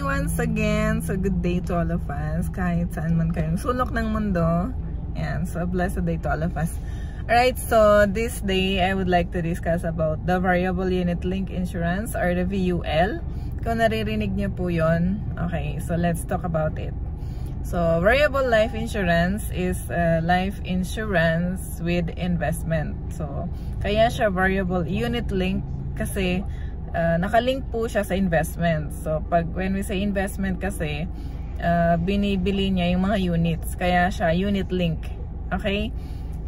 once again. So good day to all of us. Kahit saan man kayong sulok ng mundo. And so blessed day to all of us. Alright, so this day I would like to discuss about the Variable Unit Link Insurance or the VUL. Kung naririnig niyo po yun. Okay, so let's talk about it. So variable life insurance is life insurance with investment. So kaya siya variable unit link kasi nakalink po siya sa investment. So when we say investment kasi binibili niya yung mga units, kaya siya unit link. Okay?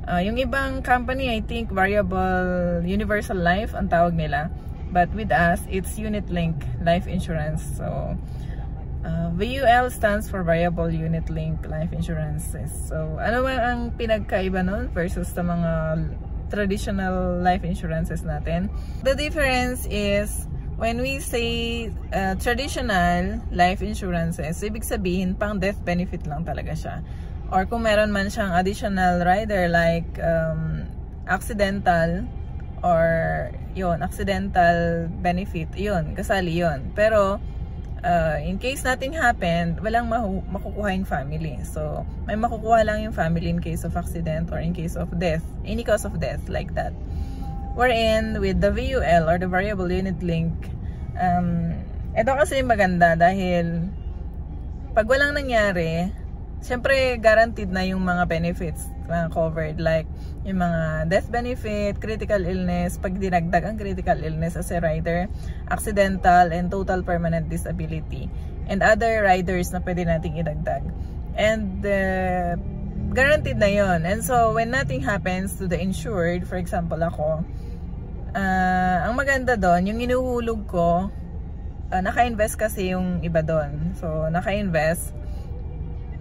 Yung ibang company, I think variable universal life ang tawag nila, but with us it's unit link life insurance. So VUL stands for variable unit link life insurances. So ano ba ang pinagkaiba nun versus sa mga traditional life insurances natin? The difference is when we say traditional life insurances, ibig sabihin pang death benefit lang talaga siya. Or kung meron man siyang additional rider like accidental or yun, accidental benefit, yun, kasali yun. Pero in case nothing happened, walang makukuha yung family. So, may makukuha lang yung family in case of accident or in case of death. Any cause of death, like that. Wherein, with the VUL or the Variable Unit Link, ito kasi maganda dahil pag walang nangyari, syempre guaranteed na yung mga benefits na covered. Like, yung mga death benefit, critical illness, pag dinagdag ang critical illness as a rider, accidental and total permanent disability, and other riders na pwede nating idagdag. And guaranteed na yon. And so, when nothing happens to the insured, for example ako, ang maganda doon, yung inuhulog ko, naka-invest kasi yung iba doon. So, naka-invest.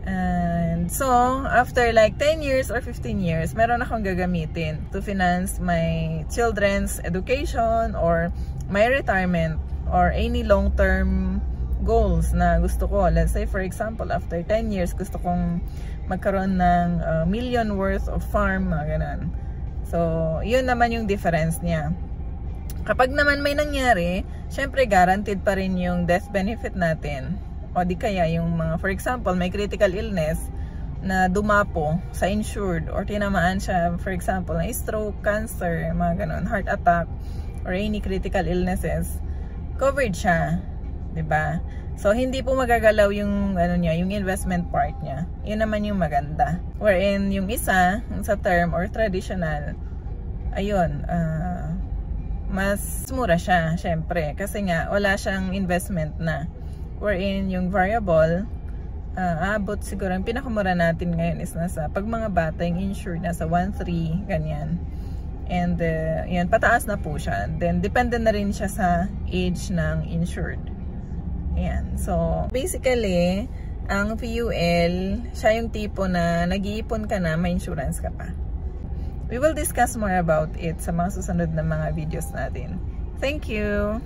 And so, after like 10 years or 15 years, meron akong gagamitin to finance my children's education or my retirement or any long-term goals na gusto ko. Let's say, for example, after 10 years, gusto kong magkaroon ng million worth of farm, mga ganun. So, yun naman yung difference niya. Kapag naman may nangyari, syempre guaranteed pa rin yung death benefit natin. O di kaya yung mga, for example, may critical illness na dumapo sa insured or tinamaan siya, for example, na stroke, cancer, mga ganun, heart attack, or any critical illnesses, covered siya, diba? So, hindi po magagalaw yung, ano niya, yung investment part niya. Yun naman yung maganda. Wherein yung isa, sa term or traditional, ayun, mas mura siya, syempre. Kasi nga, wala siyang investment na. Wherein yung variable, abot siguro, yung pinakamura natin ngayon is nasa, pag mga bata yung insured, nasa 1.3, ganyan. And, yan, pataas na po siya. Then, depende na rin siya sa age ng insured. Ayan. So, basically, ang VUL, siya yung tipo na nag-iipon ka na, may insurance ka pa. We will discuss more about it sa mga susunod na mga videos natin. Thank you!